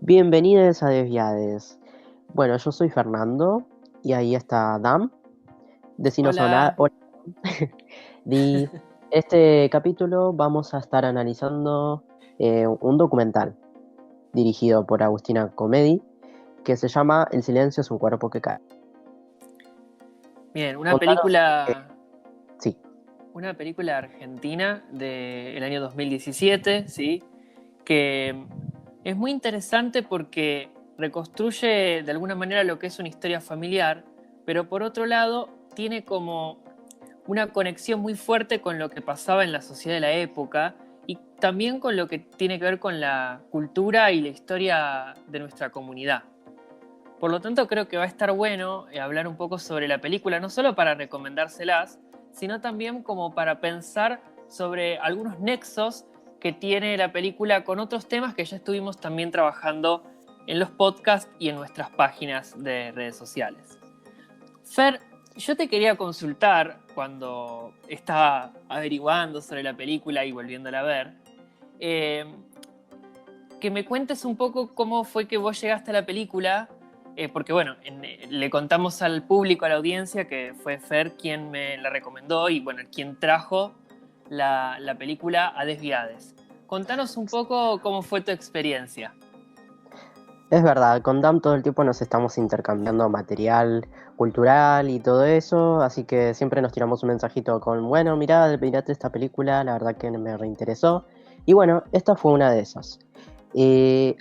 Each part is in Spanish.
Bienvenidos a Desviades. Bueno, yo soy Fernando y ahí está Dam. Decinos hola. Hola. Hola. Di, este capítulo vamos a estar analizando un documental dirigido por Agustina Comedi que se llama El silencio es un cuerpo que cae. Bien, Contanos. Sí, una película argentina del año 2017, ¿sí? Que es muy interesante porque reconstruye de alguna manera lo que es una historia familiar, pero por otro lado tiene como una conexión muy fuerte con lo que pasaba en la sociedad de la época y también con lo que tiene que ver con la cultura y la historia de nuestra comunidad. Por lo tanto, creo que va a estar bueno hablar un poco sobre la película, no solo para recomendárselas, sino también como para pensar sobre algunos nexos que tiene la película con otros temas que ya estuvimos también trabajando en los podcasts y en nuestras páginas de redes sociales. Fer, yo te quería consultar cuando estaba averiguando sobre la película y volviéndola a ver, eh, que me cuentes un poco cómo fue que vos llegaste a la película, porque bueno, le contamos al público, a la audiencia, que fue Fer quien me la recomendó y bueno, quien trajo la película a Desviades. Contanos un poco cómo fue tu experiencia. es verdad, con Dam todo el tiempo nos estamos intercambiando material cultural y todo eso, así que siempre nos tiramos un mensajito con, bueno, mirate esta película, la verdad que me reinteresó. Y bueno, esta fue una de esas.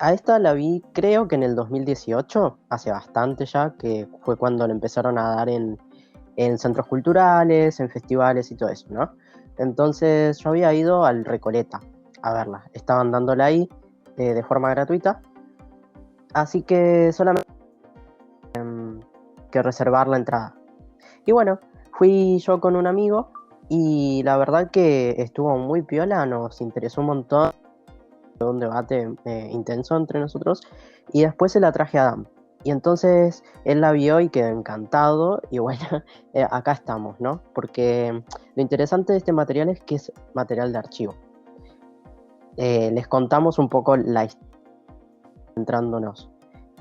A esta la vi creo que en el 2018, hace bastante ya, que fue cuando la empezaron a dar en centros culturales, en festivales y todo eso, ¿no? Entonces yo había ido al Recoleta a verla, estaban dándola ahí de forma gratuita, así que solamente que reservar la entrada. Y bueno, fui yo con un amigo y la verdad que estuvo muy piola, nos interesó un montón, un debate intenso entre nosotros y después se la traje a Adam. Y entonces él la vio y quedó encantado y bueno, acá estamos, ¿no? Porque lo interesante de este material es que es material de archivo. Les contamos un poco la historia centrándonos.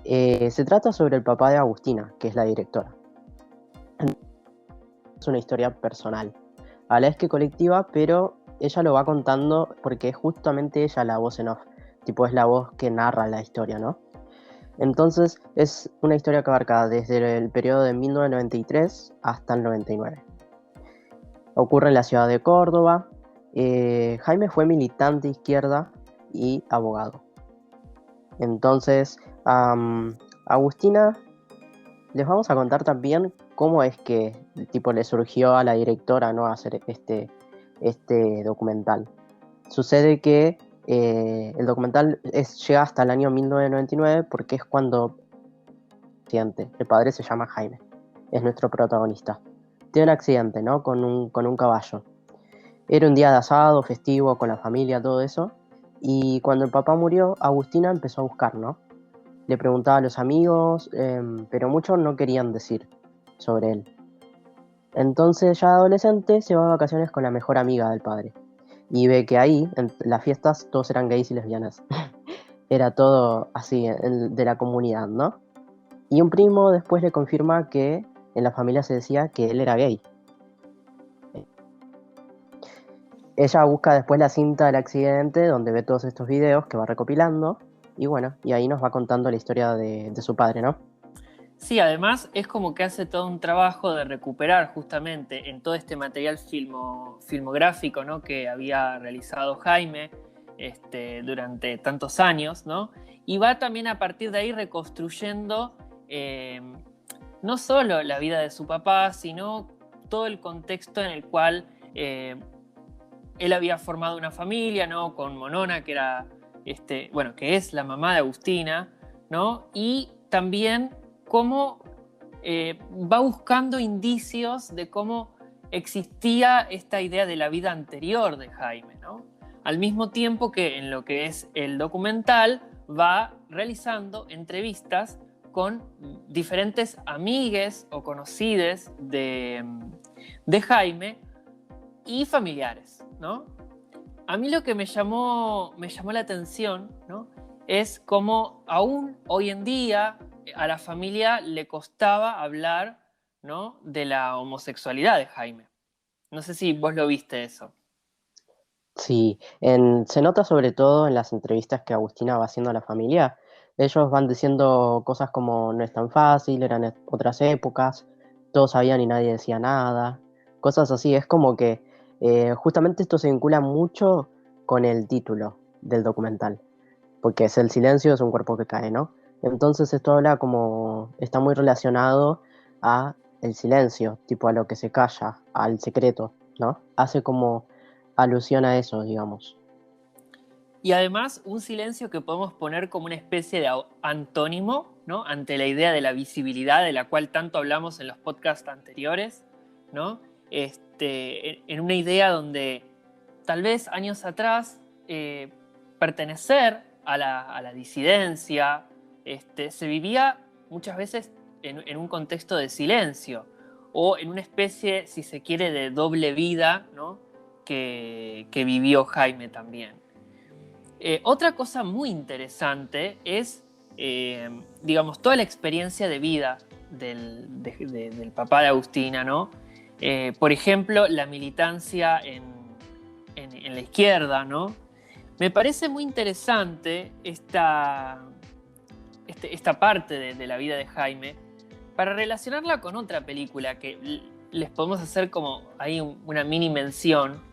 Se trata sobre el papá de Agustina, que es la directora. Es una historia personal, a la vez que colectiva, pero ella lo va contando porque es justamente ella la voz en off, tipo es la voz que narra la historia, ¿no? Entonces es una historia que abarca desde el periodo de 1993 hasta el 99. Ocurre en la ciudad de Córdoba. Jaime fue militante de izquierda y abogado. Entonces, Agustina, les vamos a contar también cómo es que tipo le surgió a la directora, ¿no?, hacer este documental. Sucede que el documental llega hasta el año 1999 porque es cuando el padre se llama Jaime, es nuestro protagonista. Tiene un accidente, ¿no? Con un caballo. Era un día de asado, festivo, con la familia, todo eso. Y cuando el papá murió, Agustina empezó a buscar, ¿no? Le preguntaba a los amigos, pero muchos no querían decir sobre él. Entonces, ya adolescente, se va de vacaciones con la mejor amiga del padre. Y ve que ahí, en las fiestas, todos eran gays y lesbianas. Era todo así, de la comunidad, ¿no? Y un primo después le confirma que en la familia se decía que él era gay. Ella busca después la cinta del accidente donde ve todos estos videos que va recopilando y bueno, y ahí nos va contando la historia de su padre, ¿no? Sí, además es como que hace todo un trabajo de recuperar justamente en todo este material filmográfico, ¿no?, que había realizado Jaime durante tantos años, ¿no? Y va también a partir de ahí reconstruyendo eh, no solo la vida de su papá, sino todo el contexto en el cual él había formado una familia, ¿no?, con Monona, que era, bueno, que es la mamá de Agustina, ¿no? Y también cómo va buscando indicios de cómo existía esta idea de la vida anterior de Jaime, ¿no? Al mismo tiempo que en lo que es el documental va realizando entrevistas con diferentes amigues o conocides de Jaime y familiares, ¿no? A mí lo que me llamó la atención, ¿no?, es como aún hoy en día a la familia le costaba hablar, ¿no?, de la homosexualidad de Jaime. No sé si vos lo viste eso. Sí, se nota sobre todo en las entrevistas que Agustina va haciendo a la familia. Ellos van diciendo cosas como no es tan fácil, eran otras épocas, todos sabían y nadie decía nada, cosas así. Es como que justamente esto se vincula mucho con el título del documental, porque es el silencio es un cuerpo que cae, ¿no? Entonces esto habla como, está muy relacionado a el silencio, tipo a lo que se calla, al secreto, ¿no? Hace como alusión a eso, digamos. Y además un silencio que podemos poner como una especie de antónimo, ¿no?, ante la idea de la visibilidad de la cual tanto hablamos en los podcasts anteriores, ¿no? En una idea donde tal vez años atrás pertenecer a la disidencia se vivía muchas veces en un contexto de silencio o en una especie, si se quiere, de doble vida, ¿no?, que vivió Jaime también. Otra cosa muy interesante es, digamos, toda la experiencia de vida del papá de Agustina, ¿no? Por ejemplo, la militancia en la izquierda, ¿no? Me parece muy interesante esta parte de la vida de Jaime para relacionarla con otra película que les podemos hacer como ahí una mini mención,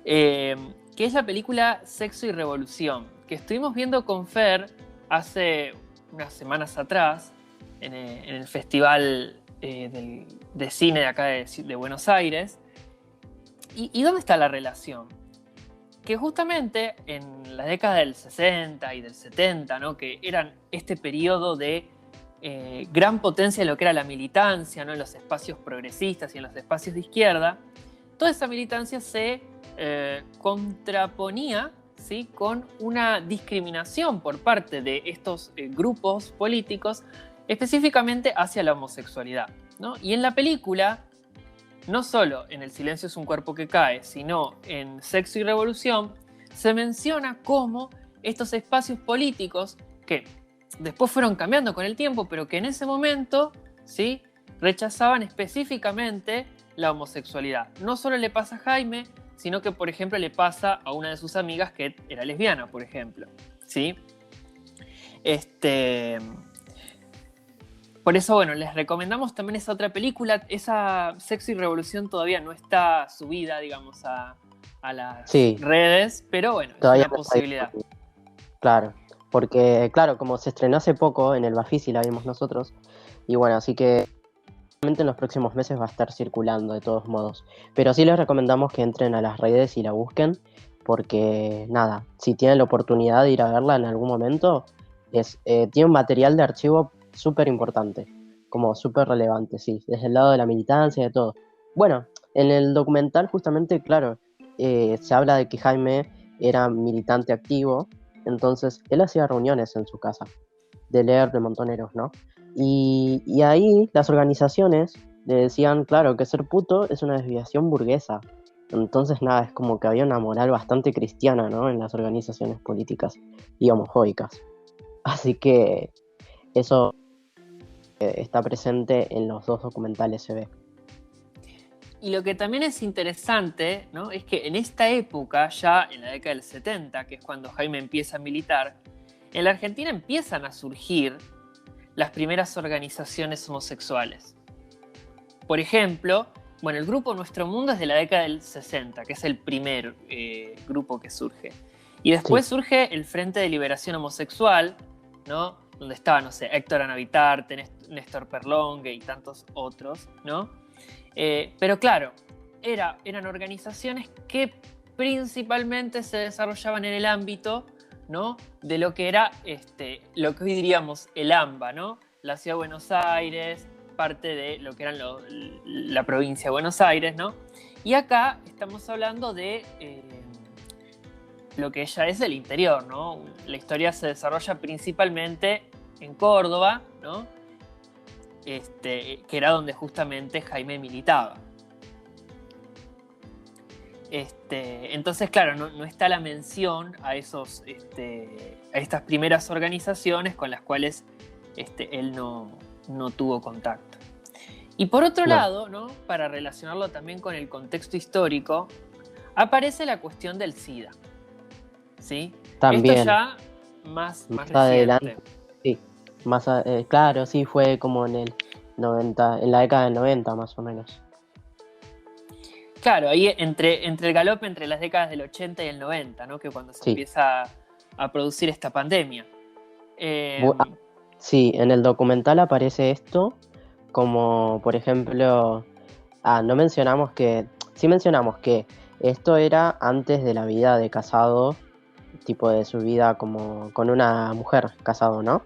que es la película Sexo y Revolución, que estuvimos viendo con Fer hace unas semanas atrás en el Festival de Cine de acá de Buenos Aires. ¿Y dónde está la relación? Que justamente en la década del 60 y del 70, ¿no?, que eran este periodo de gran potencia de lo que era la militancia, ¿no?, en los espacios progresistas y en los espacios de izquierda, toda esa militancia se contraponía, ¿sí?, con una discriminación por parte de estos grupos políticos, específicamente hacia la homosexualidad, ¿no? Y en la película, no solo en El silencio es un cuerpo que cae, sino en Sexo y Revolución, se menciona cómo estos espacios políticos, que después fueron cambiando con el tiempo, pero que en ese momento, ¿sí?, rechazaban específicamente la homosexualidad. No solo le pasa a Jaime, sino que, por ejemplo, le pasa a una de sus amigas que era lesbiana, por ejemplo, ¿sí? Por eso, bueno, les recomendamos también esa otra película. Esa Sexo y Revolución todavía no está subida, digamos, a las Sí, redes, pero bueno, es todavía una no está posibilidad. disponible. Claro, porque claro, como se estrenó hace poco en el Bafisi, la vimos nosotros, y bueno, así que en los próximos meses va a estar circulando de todos modos. Pero sí les recomendamos que entren a las redes y la busquen, porque nada, si tienen la oportunidad de ir a verla en algún momento, tiene un material de archivo súper importante, como súper relevante, sí, desde el lado de la militancia y de todo. Bueno, en el documental justamente, claro, se habla de que Jaime era militante activo, entonces él hacía reuniones en su casa, de leer de montoneros, ¿no? Y ahí las organizaciones le decían, claro, que ser puto es una desviación burguesa. Entonces, nada, es como que había una moral bastante cristiana, ¿no?, en las organizaciones políticas y homofóbicas. Así que eso está presente en los dos documentales, se ve. Y lo que también es interesante, ¿no?, es que en esta época, ya en la década del 70, que es cuando Jaime empieza a militar, en la Argentina empiezan a surgir las primeras organizaciones homosexuales. Por ejemplo, bueno, el grupo Nuestro Mundo es de la década del 60, que es el primer grupo que surge. Y después Sí, surge el Frente de Liberación Homosexual, ¿no?, donde estaba, no sé, Héctor Anavitarte, Néstor Perlongue y tantos otros, ¿no? Pero claro, eran organizaciones que principalmente se desarrollaban en el ámbito, ¿no?, de lo que era lo que hoy diríamos el AMBA, ¿no?, la Ciudad de Buenos Aires, parte de lo que eran la provincia de Buenos Aires, ¿no? Y acá estamos hablando de lo que ya es el interior, ¿no? La historia se desarrolla principalmente en Córdoba, ¿no?, que era donde justamente Jaime militaba. Entonces, claro, no está la mención a estas primeras organizaciones con las cuales él no tuvo contacto. Y por otro No, lado, ¿no? Para relacionarlo también con el contexto histórico, aparece la cuestión del SIDA, ¿sí? Esto también, ya más más reciente. adelante, sí, claro, sí, fue como en el 90, en la década del 90 más o menos. Claro, ahí entre el galope entre las décadas del 80 y el 90, ¿no? Que cuando se Sí. empieza a producir esta pandemia. Bu- ah, sí, en el documental aparece esto como, por ejemplo, no mencionamos que, sí mencionamos que esto era antes de la vida de casado, tipo de su vida como con una mujer casado, ¿no?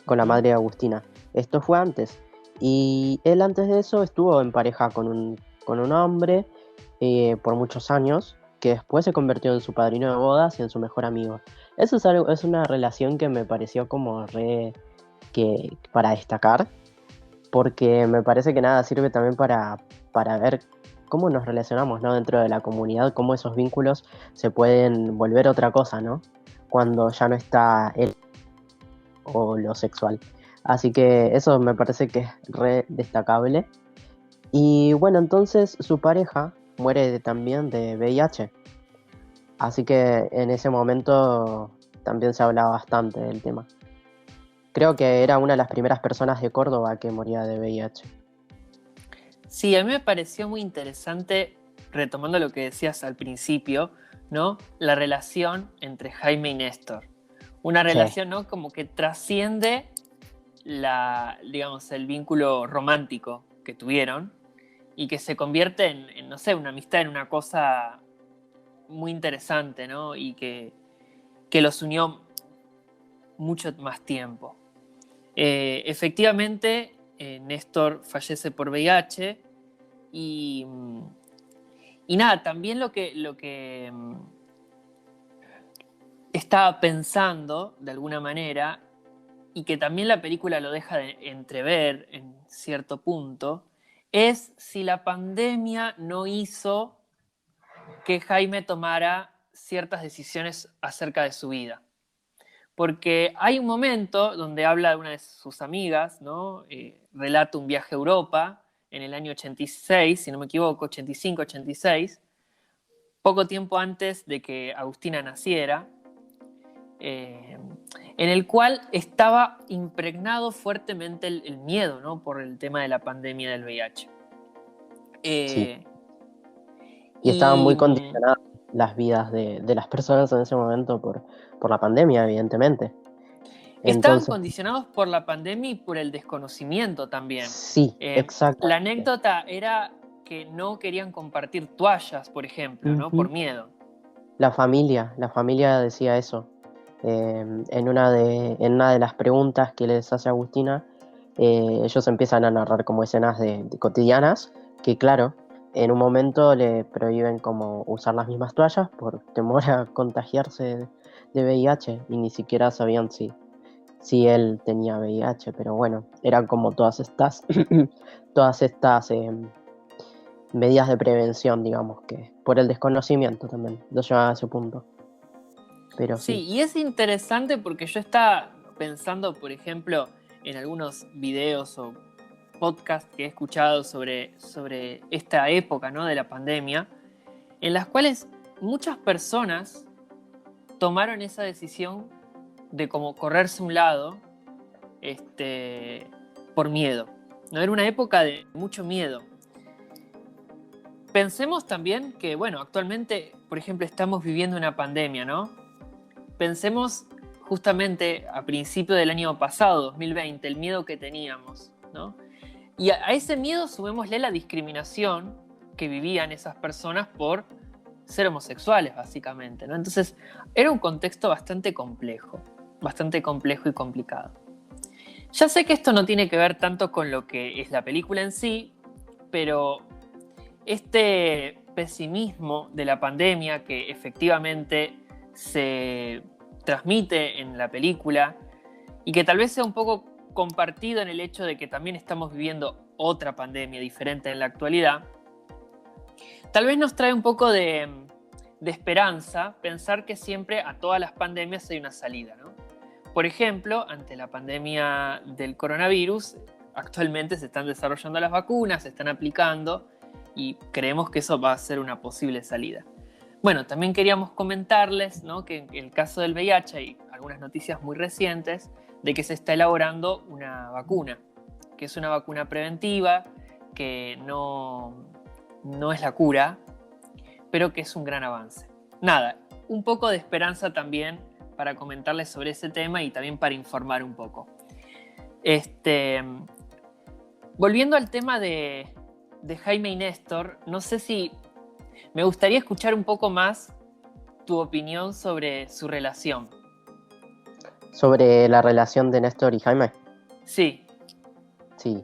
Con la madre de Agustina. Esto fue antes. Y él antes de eso estuvo en pareja con un hombre por muchos años, que después se convirtió en su padrino de bodas y en su mejor amigo. Eso es algo, es una relación que me pareció como re que para destacar, porque me parece que nada sirve también para ver cómo nos relacionamos, ¿no? Dentro de la comunidad, cómo esos vínculos se pueden volver otra cosa, ¿no? Cuando ya no está él o lo sexual. Así que eso me parece que es re destacable. Y bueno, entonces su pareja muere también de VIH. Así que en ese momento también se hablaba bastante del tema. Creo que era una de las primeras personas de Córdoba que moría de VIH. Sí, a mí me pareció muy interesante, retomando lo que decías al principio, ¿no? La relación entre Jaime y Néstor. Una Sí, relación, ¿no? Como que trasciende digamos, el vínculo romántico que tuvieron y que se convierte no sé, una amistad, en una cosa muy interesante, ¿no? Y que los unió mucho más tiempo. Efectivamente, Néstor fallece por VIH y, y nada, también lo que estaba pensando de alguna manera y que también la película lo deja de entrever en cierto punto, es si la pandemia no hizo que Jaime tomara ciertas decisiones acerca de su vida. Porque hay un momento donde habla de una de sus amigas, ¿no? Relata un viaje a Europa en el año 86, si no me equivoco, 85, 86, poco tiempo antes de que Agustina naciera, eh, en el cual estaba impregnado fuertemente el miedo, ¿no? Por el tema de la pandemia del VIH. sí. Eh, Y estaban y muy condicionadas las vidas de las personas en ese momento por la pandemia, evidentemente. estaban Entonces, condicionados por la pandemia y por el desconocimiento también. sí, La exactamente. anécdota era que no querían compartir toallas, por ejemplo, ¿no? Por Ujú. miedo. La familia decía eso. En una de las preguntas que les hace Agustina, ellos empiezan a narrar como escenas de cotidianas, que claro, en un momento le prohíben como usar las mismas toallas por temor a contagiarse de VIH y ni siquiera sabían si él tenía VIH, pero bueno, eran como todas estas medidas de prevención, digamos, que por el desconocimiento también lo llevaba a ese punto. Pero sí, Sí, y es interesante porque yo estaba pensando, por ejemplo, en algunos videos o podcasts que he escuchado sobre esta época, ¿no? De la pandemia, en las cuales muchas personas tomaron esa decisión de como correrse a un lado, por miedo. ¿No? Era una época de mucho miedo. Pensemos también que, bueno, actualmente, por ejemplo, estamos viviendo una pandemia, ¿no? Pensemos justamente a principio del año pasado, 2020, el miedo que teníamos, ¿no? Y a ese miedo sumémosle la discriminación que vivían esas personas por ser homosexuales, básicamente, ¿no? Entonces, era un contexto bastante complejo y complicado. Ya sé que esto no tiene que ver tanto con lo que es la película en sí, pero este pesimismo de la pandemia que efectivamente se transmite en la película y que tal vez sea un poco compartido en el hecho de que también estamos viviendo otra pandemia diferente en la actualidad, tal vez nos trae un poco de de esperanza pensar que siempre a todas las pandemias hay una salida, ¿no? Por ejemplo, ante la pandemia del coronavirus, actualmente se están desarrollando las vacunas, se están aplicando y creemos que eso va a ser una posible salida. Bueno, también queríamos comentarles, ¿no?, que en el caso del VIH hay algunas noticias muy recientes de que se está elaborando una vacuna, que es una vacuna preventiva, que no es la cura, pero que es un gran avance. Nada, un poco de esperanza también para comentarles sobre ese tema y también para informar un poco. Volviendo al tema de Jaime y Néstor, no sé si me gustaría escuchar un poco más tu opinión sobre su relación. Sobre la relación de Néstor y Jaime. Sí. Sí.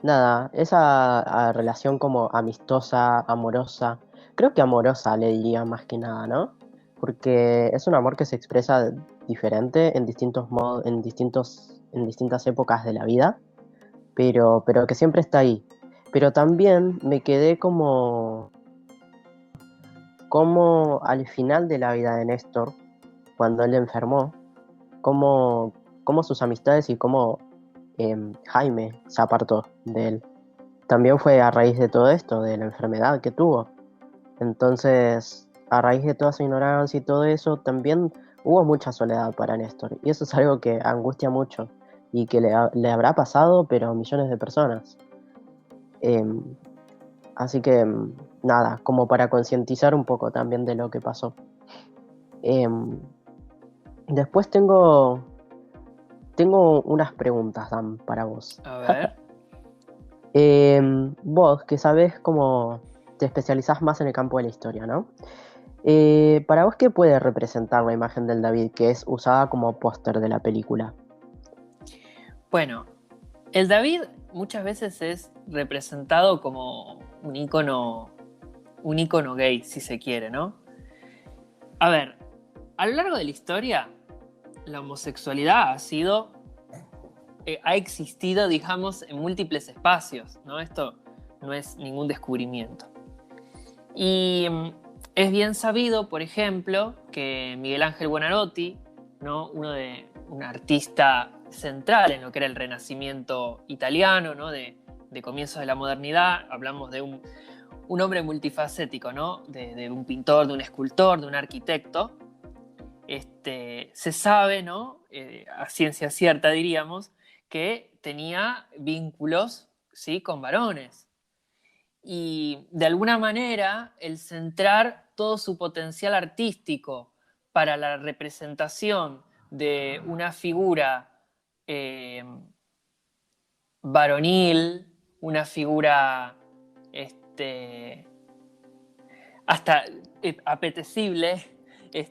Nada, esa relación como amistosa, amorosa, creo que amorosa le diría más que nada, ¿no? Porque es un amor que se expresa diferente en distintos modos, en distintas épocas de la vida, pero que siempre está ahí. Pero también me quedé como al final de la vida de Néstor, cuando él enfermó, como sus amistades y cómo Jaime se apartó de él. También fue a raíz de todo esto, de la enfermedad que tuvo. Entonces, a raíz de toda su ignorancia y todo eso, también hubo mucha soledad para Néstor. Y eso es algo que angustia mucho y que le habrá pasado, pero a millones de personas. Em, Así que, nada, como para concientizar un poco también de lo que pasó. Em, Después tengo unas preguntas, Dan, para vos. A ver. Vos, que sabés cómo te especializás más en el campo de la historia, ¿no? Para vos, ¿qué puede representar la imagen del David que es usada como póster de la película? Bueno, el David muchas veces es representado como un ícono gay, si se quiere, ¿no? A ver, a lo largo de la historia, la homosexualidad ha existido, digamos, en múltiples espacios, ¿no? Esto no es ningún descubrimiento. Y es bien sabido, por ejemplo, que Miguel Ángel Buonarroti, ¿no?, un artista central en lo que era el Renacimiento italiano, ¿no?, de comienzos de la modernidad, hablamos de un hombre multifacético, ¿no?, de un pintor, de un escultor, de un arquitecto. Se sabe, ¿no?, a ciencia cierta diríamos, que tenía vínculos, ¿sí?, con varones. Y de alguna manera el centrar todo su potencial artístico para la representación de una figura varonil, una figura hasta apetecible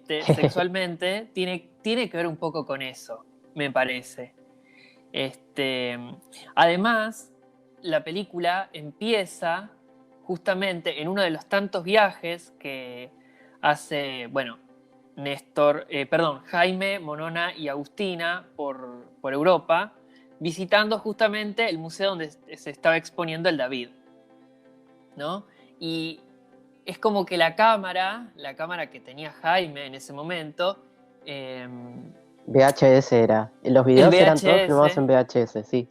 sexualmente, tiene que ver un poco con eso, me parece. Además, la película empieza justamente en uno de los tantos viajes que hace, bueno, Jaime, Monona y Agustina por Europa, visitando justamente el museo donde se estaba exponiendo el David, ¿no? Y es como que la cámara que tenía Jaime en ese momento, VHS era. Los el videos eran todos filmados en VHS, VHS, sí.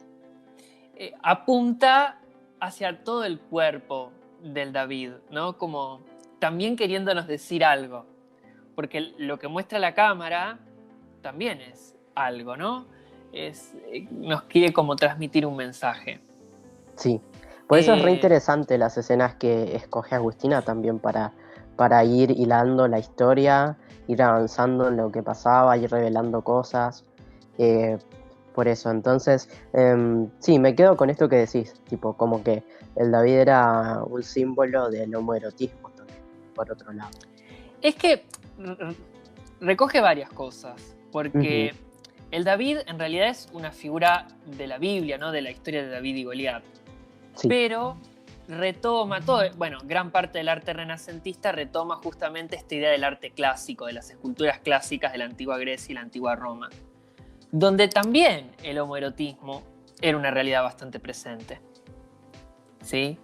apunta hacia todo el cuerpo del David, ¿no? Como también queriéndonos decir algo, porque lo que muestra la cámara también es algo, ¿no? Nos quiere como transmitir un mensaje. Sí. Por eso es re interesante las escenas que escoge Agustina también para ir hilando la historia, ir avanzando en lo que pasaba, ir revelando cosas. Por eso, entonces, sí, me quedo con esto que decís, tipo, como que el David era un símbolo del homoerotismo también, por otro lado. Es que recoge varias cosas, porque el David en realidad es una figura de la Biblia, ¿no?, de la historia de David y Goliat. Sí. Pero retoma gran parte del arte renacentista retoma justamente esta idea del arte clásico, de las esculturas clásicas de la antigua Grecia y la antigua Roma, donde también el homoerotismo era una realidad bastante presente. ¿Sí?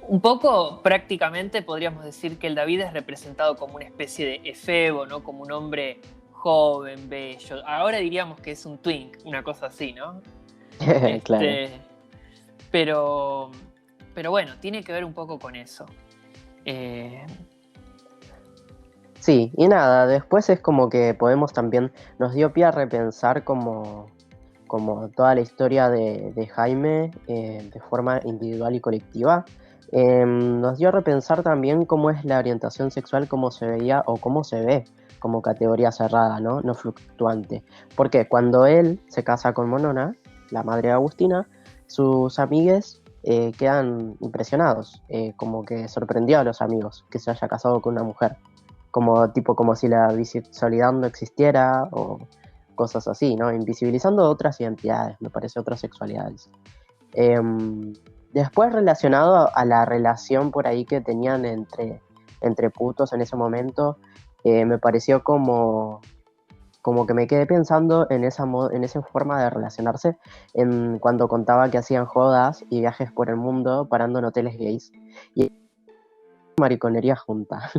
Un poco prácticamente podríamos decir que el David es representado como una especie de efebo, ¿no? Como un hombre joven, bello. Ahora diríamos que es un twink, una cosa así, ¿no? Claro. Este, pero, pero bueno, tiene que ver un poco con eso. Eh, Sí, y nada, después es como que podemos también, nos dio pie a repensar como toda la historia de Jaime de forma individual y colectiva. Nos dio a repensar también cómo es la orientación sexual, cómo se veía o cómo se ve como categoría cerrada, ¿no? No fluctuante. Porque cuando él se casa con Monona, la madre de Agustina, sus amigues quedan impresionados, como que sorprendió a los amigos que se haya casado con una mujer, como tipo como si la bisexualidad no existiera o cosas así, ¿no? Invisibilizando otras identidades, me parece, otras sexualidades. Después relacionado a la relación por ahí que tenían entre putos en ese momento, me pareció como que me quedé pensando en esa forma de relacionarse cuando contaba que hacían jodas y viajes por el mundo parando en hoteles gays. Y mariconería junta.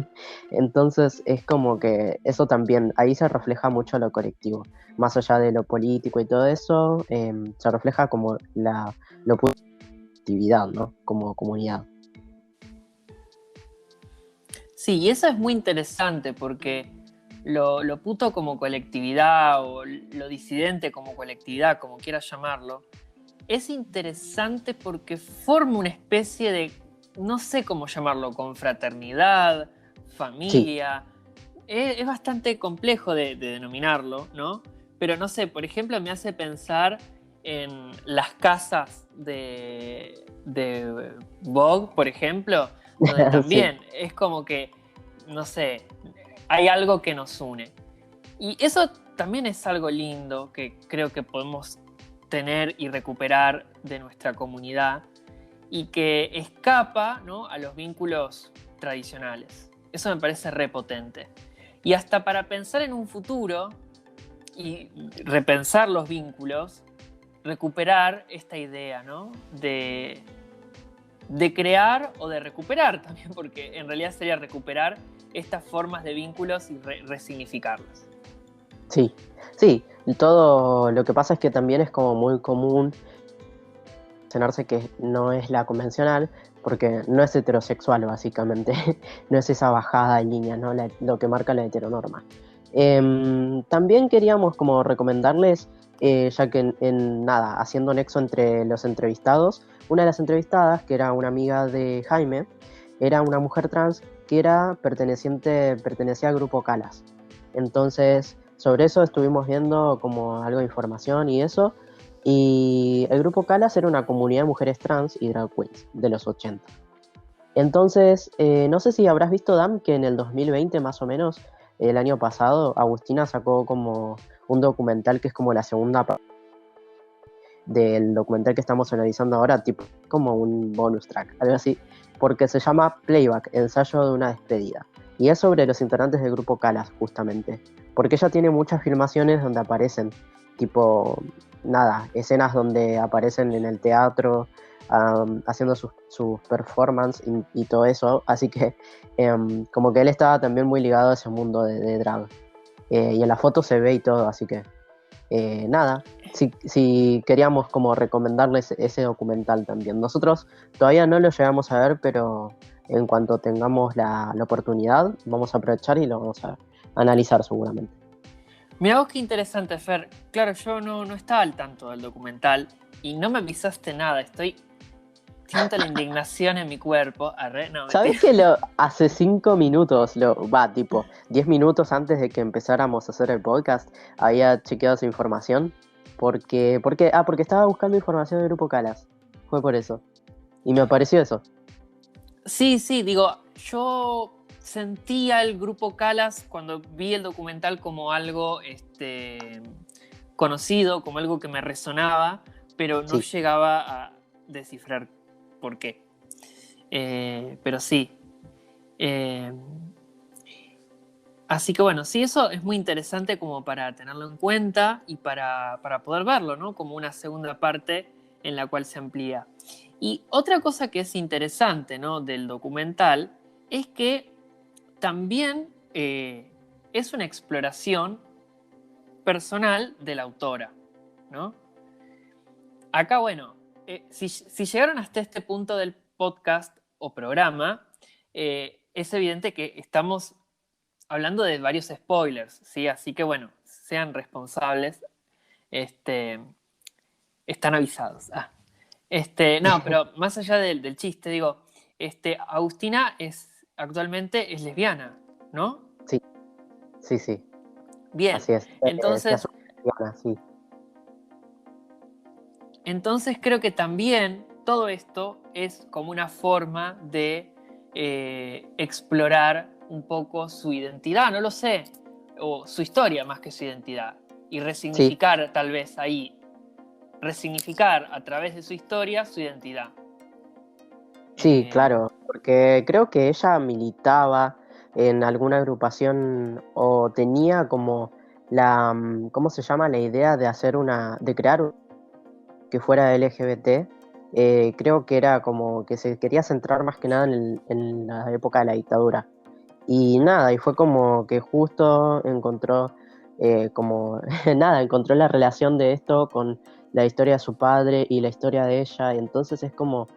Entonces es como que eso también, ahí se refleja mucho lo colectivo. Más allá de lo político y todo eso, se refleja como lo actividad, ¿no? Como comunidad. sí, y eso es muy interesante porque lo puto como colectividad o lo disidente como colectividad, como quieras llamarlo, es interesante porque forma una especie de, no sé cómo llamarlo, confraternidad, Sí, familia. Es bastante complejo de denominarlo, ¿no? Pero no sé, por ejemplo, me hace pensar en las casas de Vogue, por ejemplo, donde sí, también es como que, no sé, hay algo que nos une. Y eso también es algo lindo que creo que podemos tener y recuperar de nuestra comunidad y que escapa, ¿no?, a los vínculos tradicionales. Eso me parece repotente. Y hasta para pensar en un futuro y repensar los vínculos, recuperar esta idea, ¿no?, de crear o de recuperar también, porque en realidad sería recuperar estas formas de vínculos y resignificarlas. sí, sí. Todo lo que pasa es que también es como muy común mencionarse que no es la convencional, porque no es heterosexual básicamente, no es esa bajada en línea, ¿no? Lo que marca la heteronorma. También queríamos como recomendarles, ya que nada, haciendo nexo entre los entrevistados, una de las entrevistadas, que era una amiga de Jaime, era una mujer trans que pertenecía al grupo Calas. Entonces, sobre eso estuvimos viendo como algo de información y eso, y el grupo Calas era una comunidad de mujeres trans y drag queens de los 80. Entonces, no sé si habrás visto, Dam, que en el 2020 más o menos, el año pasado, Agustina sacó como un documental que es como la segunda parte del documental que estamos analizando ahora, tipo como un bonus track, algo así, porque se llama Playback, ensayo de una despedida. Y es sobre los integrantes del grupo Calas, justamente. Porque ella tiene muchas filmaciones donde aparecen, tipo, nada, escenas donde aparecen en el teatro, haciendo sus performances y todo eso. Así que, como que él estaba también muy ligado a ese mundo de drag. Y en la foto se ve y todo, así que nada, si queríamos como recomendarles ese documental también. Nosotros todavía no lo llegamos a ver, pero en cuanto tengamos la oportunidad, vamos a aprovechar y lo vamos a analizar seguramente. Mirá vos qué interesante, Fer. Claro, yo no estaba al tanto del documental y no me avisaste nada. Siento la indignación en mi cuerpo. Arre, no, ¿Sabés mentira. que hace 5 minutos, tipo 10 minutos antes de que empezáramos a hacer el podcast, había chequeado esa información? Porque estaba buscando información del grupo Calas. Fue por eso. Y me apareció eso. Sí, sí, digo, yo sentía el grupo Calas cuando vi el documental como algo conocido, como algo que me resonaba, pero no Sí. llegaba a descifrar por qué. Pero sí. Eh, Así que bueno, sí, eso es muy interesante como para tenerlo en cuenta y para poder verlo, ¿no? Como una segunda parte en la cual se amplía. Y otra cosa que es interesante, ¿no?, del documental es que también es una exploración personal de la autora, ¿no? Acá, bueno, si llegaron hasta este punto del podcast o programa, es evidente que estamos hablando de varios spoilers, ¿sí? Así que, bueno, sean responsables, están avisados. No, pero más allá del chiste, digo, Agustina actualmente es lesbiana, ¿no? Sí, sí, sí, Bien, así es. Se entonces, asume lesbiana, sí. entonces creo que también todo esto es como una forma de explorar un poco su identidad, no lo sé, o su historia más que su identidad, y Sí, resignificar tal vez ahí, resignificar a través de su historia su identidad. sí, Eh, claro, porque creo que ella militaba en alguna agrupación o tenía como ¿cómo se llama? La idea de de crear que fuera LGBT. Creo que era como que se quería centrar más que nada en la época de la dictadura. Y nada, y fue como que justo encontró como nada, encontró la relación de esto con la historia de su padre y la historia de ella, y entonces es como,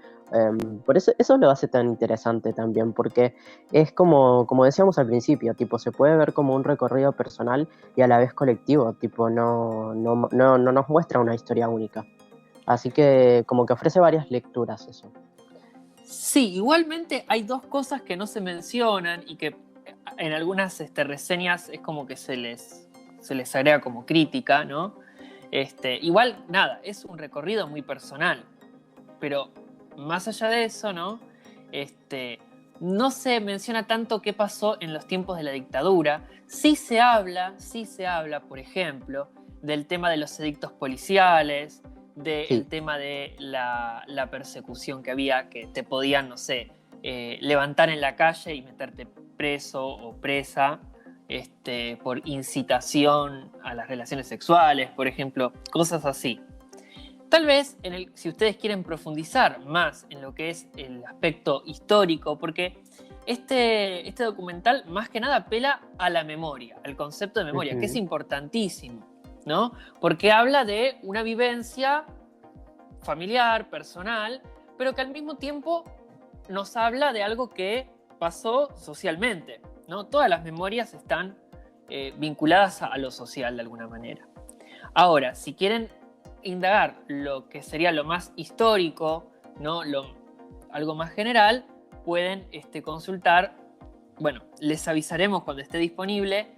por eso lo hace tan interesante también, porque es como decíamos al principio, tipo, se puede ver como un recorrido personal y a la vez colectivo, tipo, no nos muestra una historia única. Así que como que ofrece varias lecturas eso. sí, igualmente hay dos cosas que no se mencionan y que en algunas reseñas es como que se les agrega como crítica, ¿no? Igual, nada, es un recorrido muy personal, pero más allá de eso, ¿no? No se menciona tanto qué pasó en los tiempos de la dictadura. Sí se habla, por ejemplo, del tema de los edictos policiales, del Sí, tema de la persecución que había, que te podían, no sé, levantar en la calle y meterte preso o presa por incitación a las relaciones sexuales, por ejemplo, cosas así. Tal vez, si ustedes quieren profundizar más en lo que es el aspecto histórico, porque este documental más que nada apela a la memoria, al concepto de memoria, que es ujú, importantísimo, ¿no? Porque habla de una vivencia familiar, personal, pero que al mismo tiempo nos habla de algo que pasó socialmente, ¿no? Todas las memorias están vinculadas a lo social de alguna manera. Ahora, si quieren indagar lo que sería lo más histórico, ¿no? Algo más general, pueden consultar, bueno, les avisaremos cuando esté disponible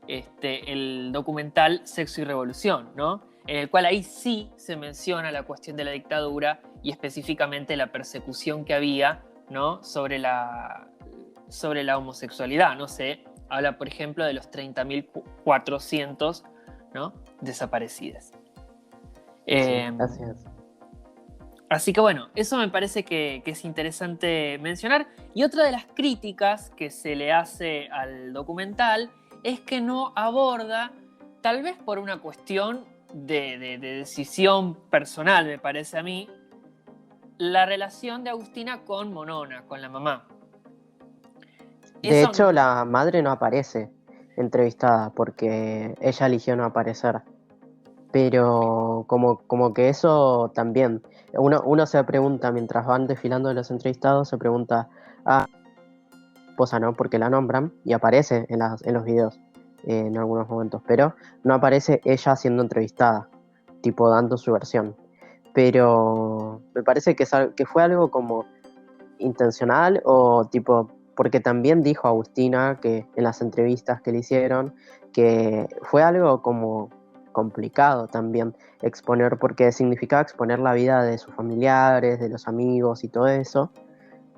el documental Sexo y Revolución, ¿no? En el cual ahí sí se menciona la cuestión de la dictadura y específicamente la persecución que había, ¿no?, sobre la homosexualidad. No sé, habla, por ejemplo, de los 30.400, ¿no?, desaparecidas. sí, Eh, así es. Así que bueno, eso me parece que es interesante mencionar. Y otra de las críticas que se le hace al documental es que no aborda, tal vez por una cuestión de decisión personal, me parece a mí, la relación de Agustina con Monona, con la mamá. De Eso, hecho, la madre no aparece entrevistada porque ella eligió no aparecer. Pero como que eso también, uno se pregunta mientras van desfilando los entrevistados, se pregunta, esposa no, porque la nombran y aparece en los videos en algunos momentos, pero no aparece ella siendo entrevistada, tipo dando su versión. Pero me parece que fue algo como intencional o tipo, porque también dijo Agustina que en las entrevistas que le hicieron, que fue algo como complicado también exponer, porque significaba exponer la vida de sus familiares, de los amigos y todo eso.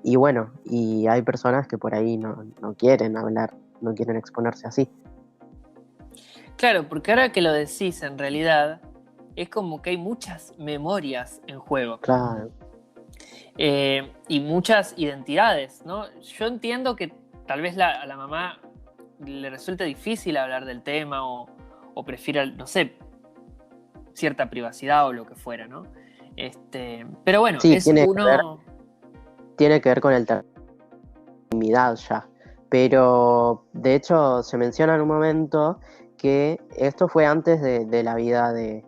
Y bueno, y hay personas que por ahí no quieren hablar, no quieren exponerse así. claro, porque ahora que lo decís, en realidad, es como que hay muchas memorias en juego. Claro, Y muchas identidades, ¿no? Yo entiendo que tal vez a la mamá le resulte difícil hablar del tema o prefiera, no sé, cierta privacidad o lo que fuera, ¿no? Pero bueno, Sí, es uno... tiene que ver con el intimidad ya. Pero de hecho se menciona en un momento que esto fue antes de la vida de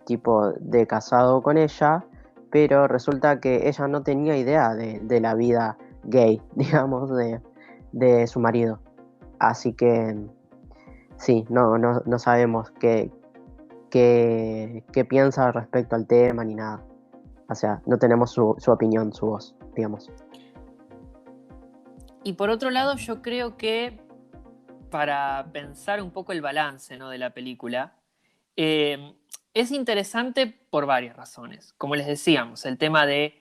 tipo de casado con ella, pero resulta que ella no tenía idea de la vida gay, digamos, de su marido. Así que sí, no sabemos qué piensa respecto al tema ni nada. O sea, no tenemos su opinión, su voz, digamos. Y por otro lado, yo creo que para pensar un poco el balance, ¿no?, de la película, es interesante por varias razones. Como les decíamos, el tema de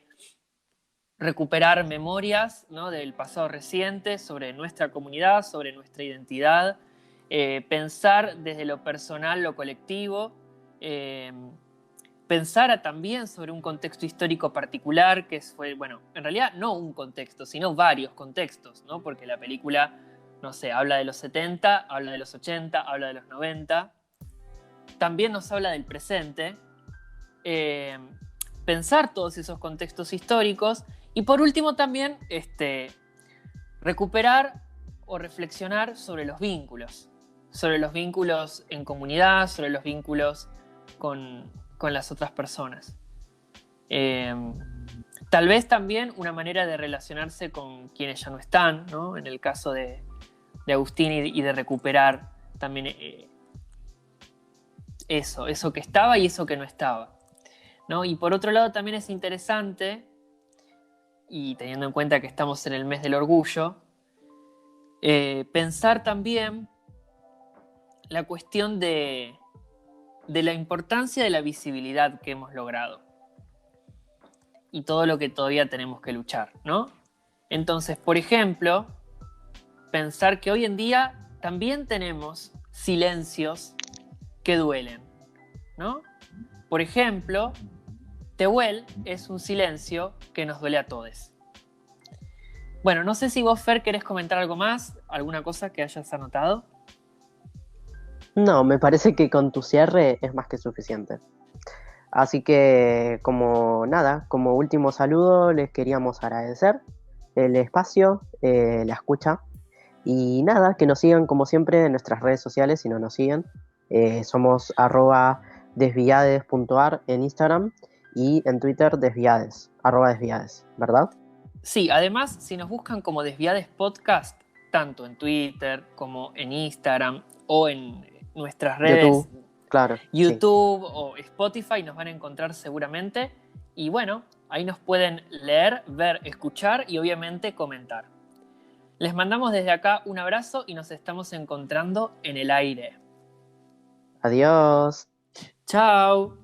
recuperar memorias, ¿no?, del pasado reciente sobre nuestra comunidad, sobre nuestra identidad, pensar desde lo personal, lo colectivo, eh, pensar también sobre un contexto histórico particular, que fue, bueno, en realidad no un contexto, sino varios contextos, ¿no? Porque la película, no sé, habla de los 70, habla de los 80, habla de los 90, también nos habla del presente, pensar todos esos contextos históricos y por último también recuperar o reflexionar sobre los vínculos en comunidad, sobre los vínculos con las otras personas. Tal vez también una manera de relacionarse con quienes ya no están, ¿no? En el caso de Agustín y de recuperar también eso que estaba y eso que no estaba, ¿no? Y por otro lado también es interesante, y teniendo en cuenta que estamos en el mes del orgullo, pensar también la cuestión de la importancia de la visibilidad que hemos logrado y todo lo que todavía tenemos que luchar, ¿no? Entonces, por ejemplo, pensar que hoy en día también tenemos silencios que duelen, ¿no? Por ejemplo, Tehuel es un silencio que nos duele a todos. Bueno, no sé si vos, Fer, querés comentar algo más, alguna cosa que hayas anotado. No, me parece que con tu cierre es más que suficiente. Así que, como nada, como último saludo, les queríamos agradecer el espacio, la escucha. Y nada, que nos sigan como siempre en nuestras redes sociales si no nos siguen. Somos @desviades.ar en Instagram y en Twitter desviades, @desviades, ¿verdad? Sí, además, si nos buscan como Desviades Podcast, tanto en Twitter como en Instagram o en nuestras redes YouTube, claro, sí. YouTube o Spotify, nos van a encontrar seguramente. Y bueno, ahí nos pueden leer, ver, escuchar y obviamente comentar. Les mandamos desde acá un abrazo y nos estamos encontrando en el aire. Adiós. Chao.